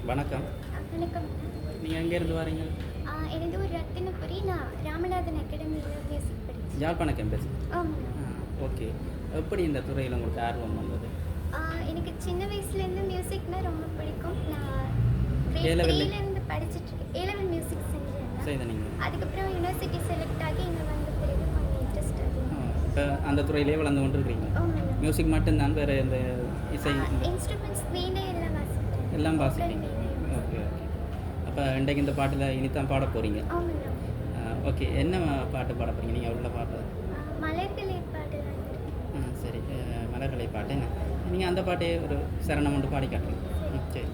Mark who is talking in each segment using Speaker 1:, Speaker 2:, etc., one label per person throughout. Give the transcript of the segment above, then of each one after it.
Speaker 1: வணக்கம்.
Speaker 2: வணக்கம்.
Speaker 1: நீங்கள் எங்கேருந்து வரீங்க?
Speaker 2: எனது ஒரு ரத்தினபுரி. நான் ராமநாதன் அகாடமியில் மியூசிக் படித்தேன்.
Speaker 1: யாழ்ப்பாண கேம்பஸ்.
Speaker 2: ஆமாம்.
Speaker 1: ஓகே. எப்படி இந்த துறையில் உங்களுக்கு ஆர்வம் வந்தது?
Speaker 2: எனக்கு சின்ன வயசுலேருந்து மியூசிக்னால் ரொம்ப பிடிக்கும். நான்
Speaker 1: A-level
Speaker 2: த்ரீலேருந்து படிச்சுட்ருக்கேன். A-level மியூசிக் செஞ்சேன்.
Speaker 1: செய்த நீங்கள்
Speaker 2: அதுக்கப்புறம் யூனிவர்சிட்டி செலக்ட் ஆகி இங்கே வந்த பிறகு கொஞ்சம் இன்ட்ரெஸ்ட் ஆகும்.
Speaker 1: இப்போ அந்த துறையிலே வளர்ந்து கொண்டு இருக்கிறீங்க.
Speaker 2: ஆமாம்.
Speaker 1: மியூசிக் மட்டும்தான், வேறு இந்த இசை
Speaker 2: இன்ஸ்ட்ருமெண்ட்ஸ் வீணை எல்லாம் வாசிப்பேன்.
Speaker 1: எல்லாம் வாசிப்பீங்க. Okay okay. அப்போ இன்றைக்கு இந்த பாட்டில் இனித்தான் பாட போகிறீங்க.
Speaker 2: ஆமாம்.
Speaker 1: ஓகே. என்ன பாட்டு பாட போகிறீங்க நீங்கள்? உள்ள பாட்டு
Speaker 2: மலர்களை பாடலாம்.
Speaker 1: சரி. மலர்களை பாட்டு என்ன நீங்கள் அந்த பாட்டே ஒரு சரணம் ஒன்று பாடி காட்டுறீங்க. சரி.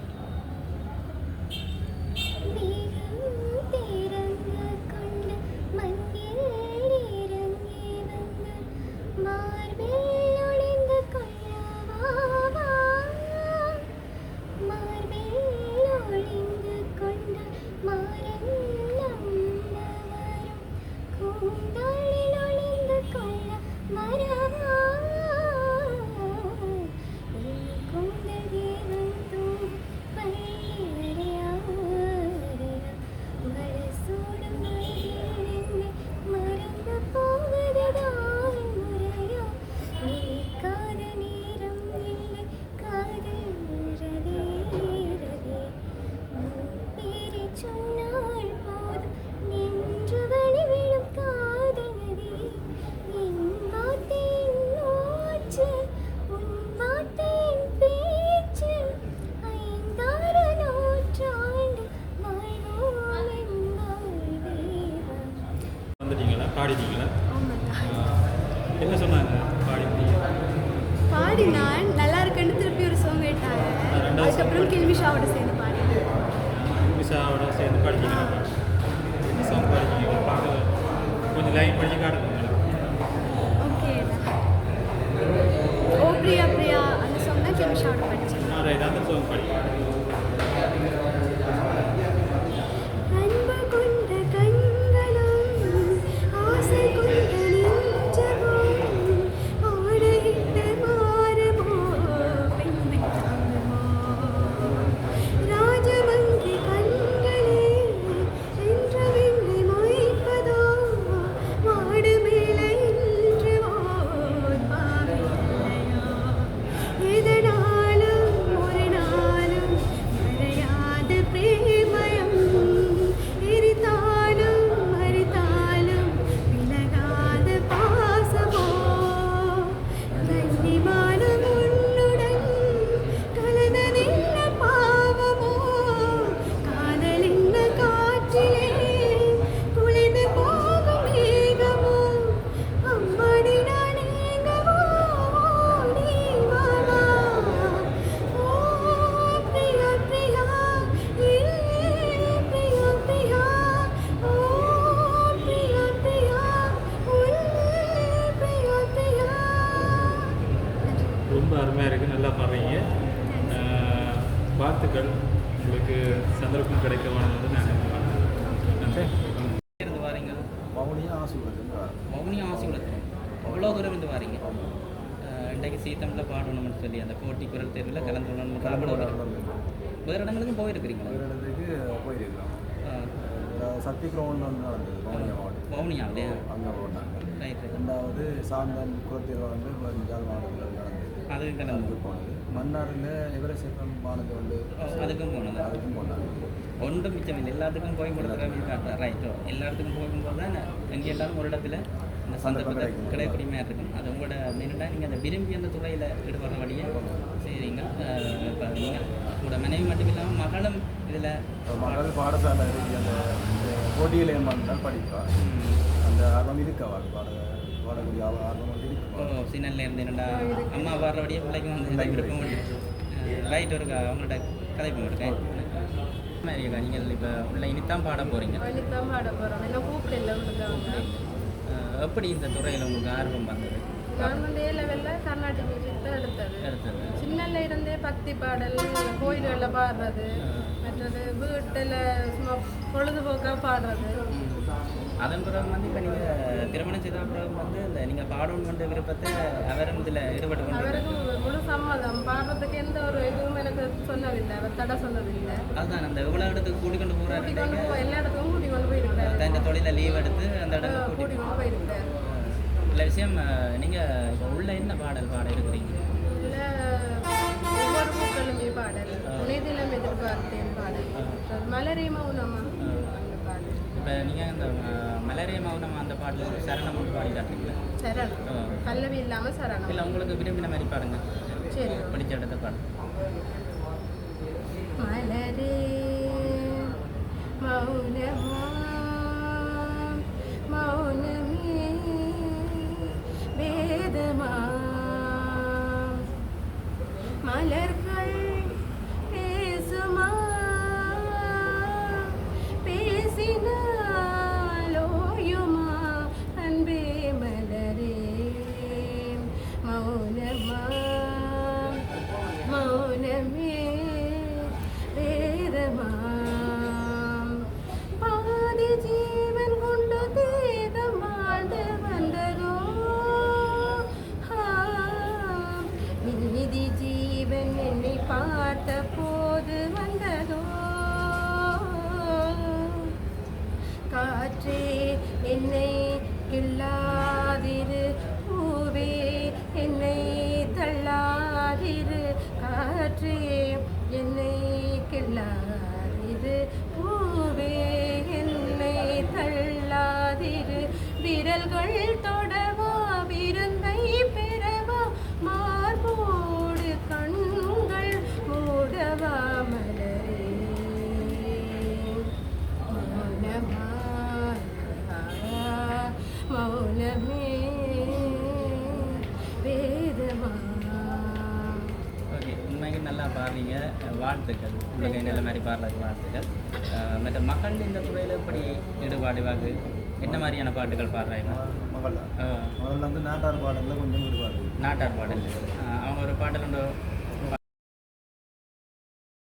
Speaker 3: பாடினீங்களா? என்ன சொன்னாங்க?
Speaker 4: பாடினான் நல்லா இருக்குன்னு திருப்பி ஒரு சாங் கேட்டாங்க. அதுக்கப்புறம் கில்மிஷாவோட சேர்ந்து பாடினேன்.
Speaker 3: கில்மிஷாவோட சேர்ந்து பாடினீங்களா? என்ன சாங் பாடினீங்க? பாடல கொஞ்சம் லைன் படிச்சு காட்டுங்க.
Speaker 4: ஓகே. ஓ பிரியா பிரியா அந்த சாங் தான் கில்மிஷாவோட படித்தேன்.
Speaker 3: ரைட், அந்த சாங் பாடி. ரொம்ப அருமையாக இருக்குது, நல்லா பாடுறீங்க. வாழ்த்துக்கள். உங்களுக்கு சந்தர்ப்பம் கிடைக்க வேணும்னு நான் நினைக்கிறேன்.
Speaker 1: இருந்து வாரீங்க?
Speaker 5: வவுனியா
Speaker 1: ஆசிக்குளத்தில் அவ்வளோ தூரம் இருந்து வாரீங்க. இன்றைக்கு சீத்தமில் பாடணும்னு சொல்லி அந்த போட்டி குரல் தேர்வில் கலந்து கொள்ளணும். வேறு இடங்களுக்கும் போயிருக்கிறீங்களா?
Speaker 5: வேறு இடத்துக்கு போயிருக்கிறோம். சக்தி கிரௌண்ட் வந்து நடந்தது வவுனியா மாவட்டம்.
Speaker 1: வவுனியாவிலையா?
Speaker 5: அங்கே போட்டாங்க.
Speaker 1: ரைட்.
Speaker 5: ரெண்டாவது சாந்தம் குளத்தீர் வந்து ஜாழ் மாவட்டத்தில் நடந்தது.
Speaker 1: அதுக்கு கலந்து
Speaker 5: போனது. மன்னாரில் எவரசேப்பம் பானத்தை வந்து
Speaker 1: அதுக்கும் போனது.
Speaker 5: அதுக்கும் போனாங்க.
Speaker 1: ஒன்றும் மிச்சம் இல்லை, எல்லாத்துக்கும் போய் கொடுக்குற காட்டுறா. ரைட்டோ. எல்லாத்துக்கும் போகும்போது தான் எங்கே எல்லாரும் ஒரு இடத்துல இந்த சந்தர்ப்பத்தை கிடைக்கக்கூடிய இருக்கும். அது உங்களோட மெயினாக நீங்கள் அந்த விரும்பி அந்த துறையில் ஈடுபடுற வழியே செய்கிறீங்க. இப்போ நீங்கள் உங்களோட மனைவி மட்டும் இல்லாமல் மகளும் இதில்
Speaker 5: மகள் பாடசாலை இருக்கு. அந்த போட்டியில் ஏமாந்தால் படிப்பாள். அந்த ஆர்வம் இருக்கு. அவள் பாடக்கூடிய ஆர்வம் வந்து இருக்கு.
Speaker 1: சின்னல்ல இருந்து என்னடா அம்மா வர்றபடியே பிள்ளைக்கு வந்து விருப்பம் உண்டு. ரைட். ஒரு அவங்கள்ட்ட கதைப்பு இருக்கேன். மாதிரியா நீங்கள் இப்போ உள்ள இனித்தான் பாட போகிறீங்க?
Speaker 4: இனித்தான் பாட போகிறோம். என்ன கூப்பிடல உங்களுக்கு.
Speaker 1: எப்படி இந்த துறையில் உங்களுக்கு ஆர்வம் வந்தது?
Speaker 4: நான் வந்து A-level கர்நாடிக் மியூசிக் தான் எடுத்தது. சின்னல இருந்தே பக்தி பாடல், கோயில்களில் பாடுறது, மற்ற மற்றது வீட்டில் சும்மா பொழுதுபோக்காக பாடுறது.
Speaker 1: அதன் பிறகு வந்து இப்போ நீங்கள் திருமணம் செய்த பிறகு வந்து இந்த நீங்கள் பாடணுன்ற விருப்பத்தை அவரும் இதில் ஈடுபட்டு கொண்டு
Speaker 4: அவருக்கும் முழு சம்மதம். பாடுறதுக்கு எந்த ஒரு இதுவும் எனக்கு சொல்லவில்லை, அவர் தடை சொல்லவில்லை.
Speaker 1: அதுதான் அந்த எவ்வளோ இடத்துக்கு கூட்டிக்கொண்டு
Speaker 4: கூட்டிக் கொண்டு
Speaker 1: போகிறாரு
Speaker 4: எல்லா இடத்துக்கும் கூட்டிக் கொண்டு போயிருக்கிறாரு.
Speaker 1: இந்த தொழிலை லீவ் எடுத்து அந்த இடத்துக்கு
Speaker 4: கூட்டிக் கொண்டு போயிருக்கிறார்.
Speaker 1: இல்லை விஷயம் நீங்கள் இப்போ உள்ள என்ன பாடல் பாட இருக்கிறீங்க?
Speaker 4: இல்லை ஒவ்வொரு பூக்களுமே பாடல், உனைதிலம் எதிர்பார்த்தேன் பாடல், மலரே மௌனமா அந்த பாடல்.
Speaker 1: இப்போ நீங்கள் அந்த மலரே மௌனம் அந்த பாடல் ஒரு சரணம் ஒன்று பாடி காட்டுறீங்களா?
Speaker 4: சரணம் பல்லவி இல்லாமல் சரணம்.
Speaker 1: இல்லை உங்களுக்கு விரும்பின மாதிரி பாருங்க,
Speaker 4: சரி.
Speaker 1: பிடிச்ச இடத்த பாடுங்க.
Speaker 4: மலரே மௌனமா மௌனமே வேதமா மலர்கள் பேசுமா பேசினாலோயுமா அன்பே மலரே மௌனமா மௌனமே வேதமாம் பாதி ஜீவன் கொண்டு தேகம் வாழ்ந்து வந்ததோ மீதி ஜீவன் என்னை பார்த்த போது வந்ததோ காற்றே என்னை கிள்ளாதிரு பூவே என்னை தள்ளாதிரு காற்றே என்னை கிள்ளாதிரு பூவே என்னை தள்ளாதிரு விரல்கள் தொடவா விருந்தை பெறவா மார்போடு கண்கள் மூடவா மலரே மௌனமா மௌனமே வேதமா.
Speaker 1: ஓகே, உண்மைக்கு நல்லா பாடுறீங்க, வாழ்த்துக்கள். உங்களுக்கு நல்ல மாதிரி பாடுறதுக்கு வாழ்த்துக்கள். மற்ற மக்கள் இந்த துறையில் எப்படி ஈடுபாடு வாக்கு என்ன மாதிரியான பாட்டுகள் பாடுறாங்க?
Speaker 5: முதல்ல வந்து நாட்டார் பாடலில் கொஞ்சம் ஈடுபாடு.
Speaker 1: நாட்டார் பாடல் அவங்க ஒரு பாடல் உண்டு